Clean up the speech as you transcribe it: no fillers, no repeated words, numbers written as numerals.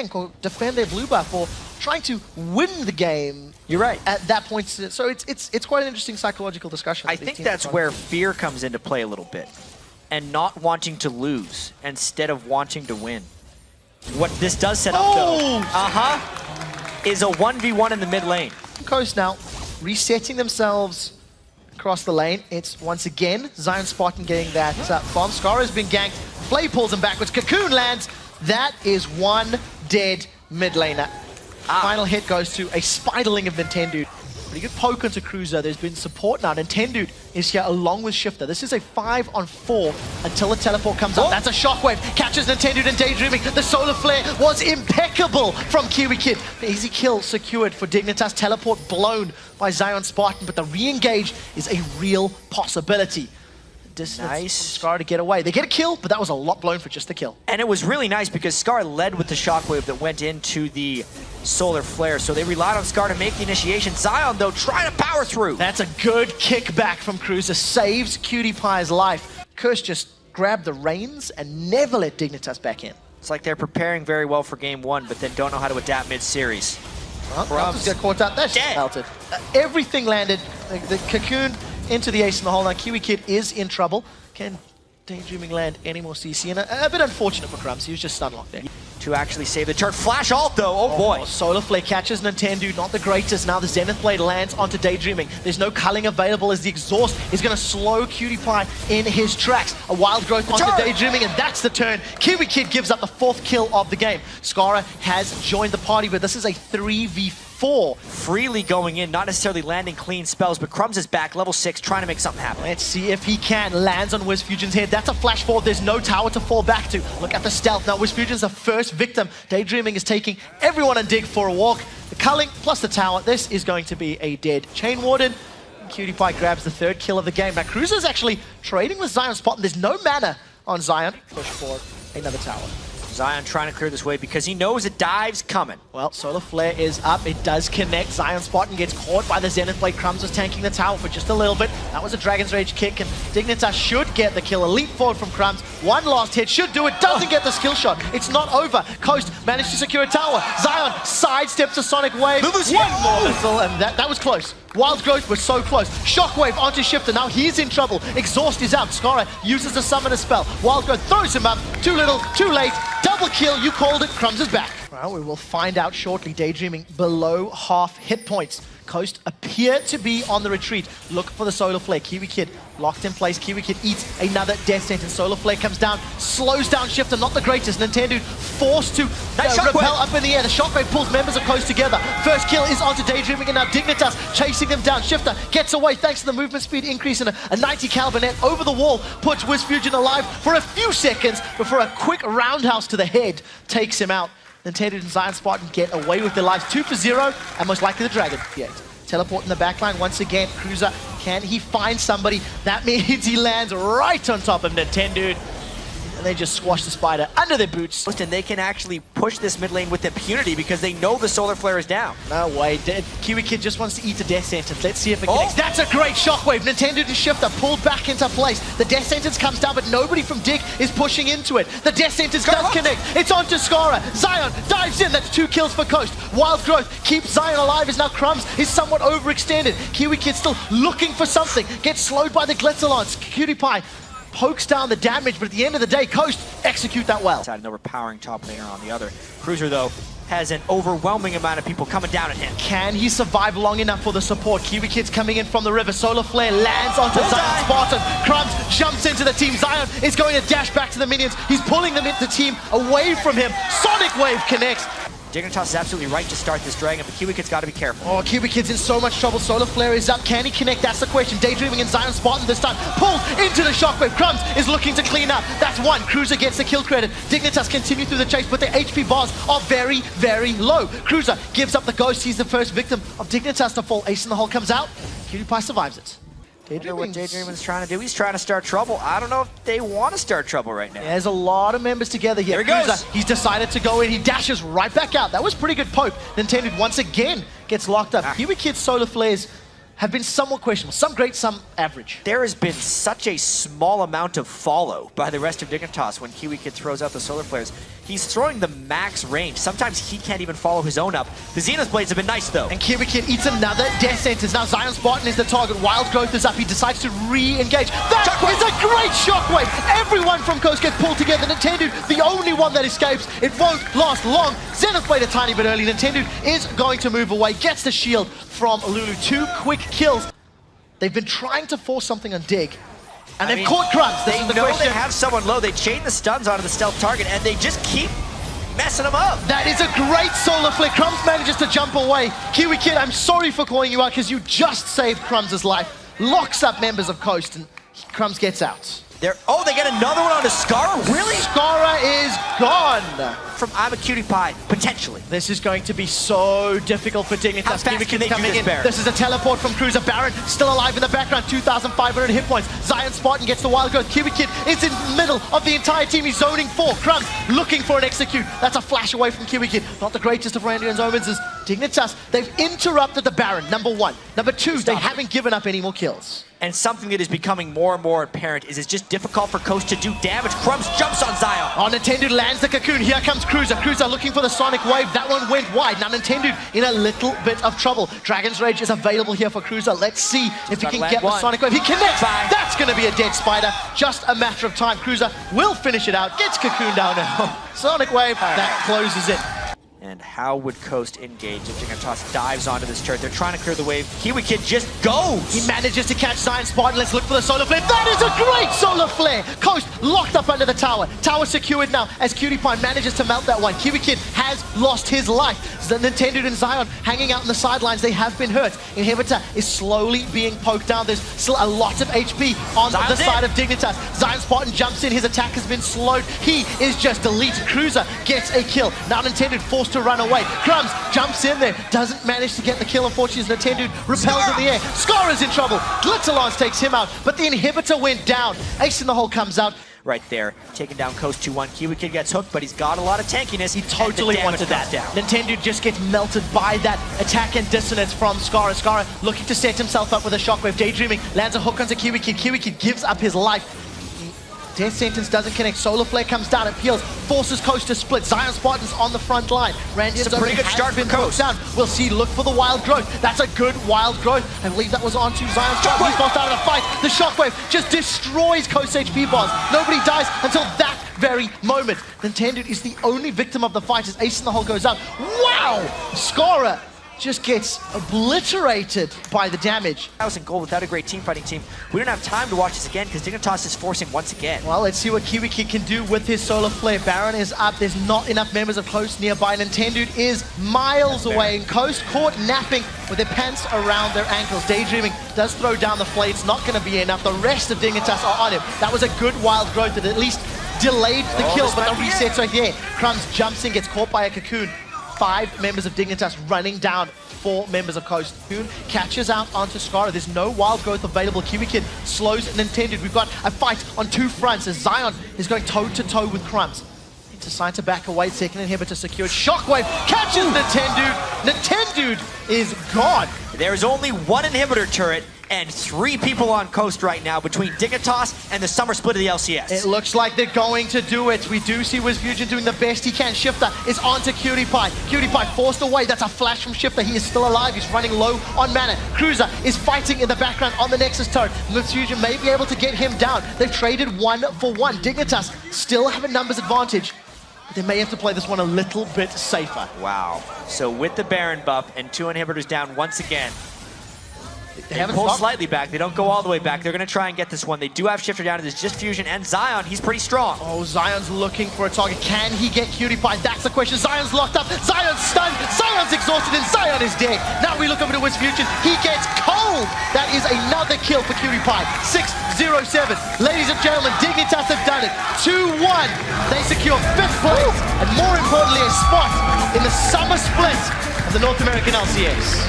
gank or defend their blue buff or trying to win the game. You're right. At that point, so it's quite an interesting psychological discussion. I think that's where fear comes into play a little bit, and not wanting to lose instead of wanting to win. What this does set up though, is a 1v1 in the mid lane. Coast now resetting themselves across the lane. It's once again Zion Spartan getting that bomb. Scar has been ganked. Flay pulls him backwards. Cocoon lands. That is one dead mid laner. Final hit goes to a Spiderling of Nintendo. Pretty good poke onto Cruiser. There's been support now. Nintendo is here along with Shifter. This is a 5-on-4 until the teleport comes up. That's a shockwave. Catches Nintendo and Daydreaming. The solar flare was impeccable from Kiwi Kid. The easy kill secured for Dignitas. Teleport blown by Zion Spartan, but the re-engage is a real possibility. Nice. Scar to get away. They get a kill, but that was a lot blown for just the kill. And it was really nice because Scar led with the shockwave that went into the solar flare, so they relied on Scar to make the initiation. Zion, though, trying to power through. That's a good kickback from Cruiser. Saves Cutie Pie's life. Curse just grabbed the reins and never let Dignitas back in. It's like they're preparing very well for game one, but then don't know how to adapt mid-series. Well, Crumbs got caught out. That's just melted. Everything landed. The cocoon into the ace in the hole. Now Kiwi Kid is in trouble. Can Daydreaming land any more CC? And a bit unfortunate for Crumbs. He was just stun locked there. To actually save the turn. Flash ult though, oh boy. Solar Flare catches Nintendo, not the greatest. Now the Zenith Blade lands onto Daydreaming. There's no culling available as the exhaust is going to slow Cutie Pie in his tracks. A wild growth onto Daydreaming, and that's the turn. Kiwi Kid gives up the 4th kill of the game. Skara has joined the party, but this is a 3v4. Freely going in, not necessarily landing clean spells, but Crumbs is back, level 6, trying to make something happen. Let's see if he can. Lands on Wiz Fusion's head. That's a flash forward. There's no tower to fall back to. Look at the stealth. Now Wiz Fusion's the first victim. Daydreaming is taking everyone on Dig for a walk. The culling plus the tower. This is going to be a dead Chain Warden. Cutie Pie grabs the 3rd kill of the game. Now Cruiser's actually trading with Zion Spartan. There's no mana on Zion. Push for another tower. Zion trying to clear this way because he knows a dive's coming. Well, Solar Flare is up. It does connect. Zion Spartan gets caught by the Zenith Blade. Crumbs was tanking the tower for just a little bit. That was a Dragon's Rage kick, and Dignitas should get the kill. A leap forward from Crumbs. One last hit should do it. Doesn't get the skill shot. It's not over. Coast managed to secure a tower. Zion sidesteps a Sonic Wave. One more missile, and that was close. Wild Growth was so close. Shockwave onto Shifter. Now he's in trouble. Exhaust is out. Skara uses the summoner spell. Wild Growth throws him up. Too little, too late. Double kill. You called it. Crumbs is back. Well, we will find out shortly. Daydreaming below half hit points. Coast appear to be on the retreat. Look for the Solar Flare. Kiwi Kid locked in place. Kiwi Kid eats another death sentence. Solar Flare comes down, slows down Shifter, not the greatest. Nintendo forced to repel up in the air. The Shockwave pulls members of Coast together. First kill is onto Daydreaming, and now Dignitas chasing them down. Shifter gets away thanks to the movement speed increase, and a 90 caliber net over the wall puts Wiz Fusion alive for a few seconds before a quick roundhouse to the head takes him out. Nintendo and Zion Spartan get away with their lives. 2 for 0, and most likely the Dragon. Yet. Teleport in the backline once again. Cruiser, can he find somebody? That means he lands right on top of Nintendo. And they just squash the Spider under their boots. And they can actually push this mid lane with impunity because they know the Solar Flare is down. No way. Kiwi Kid just wants to eat a death sentence. Let's see if it connects. That's a great shockwave. Nintendo and Shifter pulled back into place. The death sentence comes down, but nobody from Dig is pushing into it. The death sentence does connect. It's onto Skara. Zion dives in. That's 2 kills for Coast. Wild Growth keeps Zion alive as now Crumbs is somewhat overextended. Kiwi Kid still looking for something. Gets slowed by the Glitzerlance. Cutie Pie pokes down the damage, but at the end of the day, Coast execute that well. An overpowering top laner on the other. Cruiser, though, has an overwhelming amount of people coming down at him. Can he survive long enough for the support? Kiwi Kid's coming in from the river. Solar Flare lands onto Zion Spartan. Crumbs jumps into the team. Zion is going to dash back to the minions. He's pulling them into the team away from him. Sonic Wave connects. Dignitas is absolutely right to start this Dragon, but Kiwi Kid's got to be careful. Oh, Kiwi Kid's in so much trouble. Solar Flare is up. Can he connect? That's the question. Daydreaming and Zion Spartan this time. Pulled into the Shockwave. Crumbs is looking to clean up. That's 1. Cruiser gets the kill credit. Dignitas continue through the chase, but their HP bars are very, very low. Cruiser gives up the ghost. He's the first victim of Dignitas to fall. Ace in the hole comes out. Cutie Pie survives it. I wonder what Daydreaming's trying to do. He's trying to start trouble. I don't know if they want to start trouble right now. Yeah, there's a lot of members together here. There he goes. He's decided to go in. He dashes right back out. That was pretty good poke. Nintendo once again gets locked up. Kiwi Kid's Solar Flares have been somewhat questionable. Some great, some average. There has been such a small amount of follow by the rest of Dignitas when Kiwi Kid throws out the solar flares. He's throwing the max range. Sometimes he can't even follow his own up. The Zenith Blades have been nice, though. And Kiwi Kid eats another death sentence. Now Zion Spartan is the target. Wild Growth is up. He decides to re-engage. That is a great shockwave. Everyone from Coast gets pulled together. Nintendo, the only one that escapes. It won't last long. Zenith Blade a tiny bit early. Nintendo is going to move away. Gets the shield from Lulu. 2 quick kills. They've been trying to force something on Dig. And they've caught Crumbs. They know they have someone low. They chain the stuns onto the stealth target, and they just keep messing them up. That is a great solar flare. Crumbs manages to jump away. Kiwi Kid, I'm sorry for calling you out because you just saved Crumbs' life. Locks up members of Coast, and Crumbs gets out. Oh, they get another one onto Scar? Really? Scara is gone. From I'm a Cutie Pie, potentially. This is going to be so difficult for Dignitas. How fast can they do this, Baron? This is a teleport from Cruiser. Baron still alive in the background, 2,500 hit points. Zion Spartan gets the wild growth. Kiwi Kid is in the middle of the entire team. He's zoning 4. Crumbs looking for an execute. That's a flash away from Kiwi Kid. Not the greatest of Randy and Omens is Dignitas. They've interrupted the Baron, number 1. Number 2, they haven't given up any more kills. And something that is becoming more and more apparent is it's just difficult for Coast to do damage. Crumbs jumps on Zion. Oh, Nintendo lands the cocoon. Here comes Cruiser. Cruiser looking for the Sonic Wave. That one went wide. Now Nintendo in a little bit of trouble. Dragon's Rage is available here for Cruiser. Let's see if he can get the Sonic Wave. He connects. Bye. That's going to be a dead spider. Just a matter of time. Cruiser will finish it out. Gets cocoon down now. Sonic Wave. That closes it. And how would Coast engage if Dignitas dives onto this turret? They're trying to clear the wave. Kiwi Kid just goes! He manages to catch Zion Spartan. Let's look for the solar flare. That is a great solar flare! Coast locked up under the tower. Tower secured now as Cutie Pie manages to melt that one. Kiwi Kid has lost his life. The Nintendo and Zion hanging out on the sidelines. They have been hurt. Inhibitor is slowly being poked down. There's still a lot of HP on the side of Dignitas. Zion Spartan jumps in. His attack has been slowed. He is just deleted. Cruiser gets a kill. Now Nintendo forced to run away. Crumbs jumps in there, doesn't manage to get the kill. Unfortunately, Nintendo repels in the air. Scar is in trouble. Glitterlance takes him out, but the inhibitor went down. Ace in the hole comes out. Right there, taking down Coast 2-1. Kiwi Kid gets hooked, but he's got a lot of tankiness. He totally wanted that down. Nintendo just gets melted by that attack and dissonance from Scara. Scara looking to set himself up with a shockwave. Daydreaming, lands a hook onto Kiwi Kid. Kiwi Kid gives up his life. Death Sentence doesn't connect. Solar Flare comes down, it peels, forces Coast to split. Zion Spartan's on the front line. Randy's a pretty good start for Coast. Down. We'll see, look for the wild growth. That's a good wild growth. I believe that was onto Zion Spartan. He's lost out of the fight. The Shockwave just destroys Coast's HP bars. Nobody dies until that very moment. Nintendo is the only victim of the fight as Ace in the Hole goes out. Wow! Scorer just gets obliterated by the damage. In goal without a great team fighting team. We don't have time to watch this again because Dignitas is forcing once again. Well, let's see what Kiwi Kid can do with his solar flare. Baron is up. There's not enough members of Coast nearby. Nintendo is miles away, and Coast caught napping with their pants around their ankles. Daydreaming does throw down the flare. It's not going to be enough. The rest of Dignitas are on him. That was a good wild growth that at least delayed the kill, but the resets are here. Crumbs jumps in, gets caught by a cocoon. 5 members of Dignitas running down 4 members of Coast. Cocoon catches out onto Scara. There's no wild growth available. Kiwi Kid slows Nintendo. We've got a fight on 2 fronts as Zion is going toe-to-toe with Crumbs. It's assigned to back away. Second inhibitor secured. Shockwave catches Nintendo. Nintendo is gone. There's only 1 inhibitor turret and 3 people on Coast right now between Dignitas and the summer split of the LCS. It looks like they're going to do it. We do see WizFusion doing the best he can. Shifter is onto Cutie Pie. Cutie Pie forced away. That's a flash from Shifter. He is still alive. He's running low on mana. Cruiser is fighting in the background on the Nexus turret. WizFusion may be able to get him down. They've traded 1 for 1. Dignitas still have a numbers advantage. They may have to play this one a little bit safer. Wow. So with the Baron buff and 2 inhibitors down once again, they pull slightly back. They don't go all the way back. They're going to try and get this one. They do have Shifter down. It's just Fusion and Zion. He's pretty strong. Oh, Zion's looking for a target. Can he get Cutie Pie? That's the question. Zion's locked up. Zion's stunned. Zion's exhausted and Zion is dead. Now we look over to WizFusion. He gets cold. That is another kill for Cutie Pie. 6-0-7. Ladies and gentlemen, Dignitas have done it. 2-1. They secure 5th place and more importantly, a spot in the summer split of the North American LCS.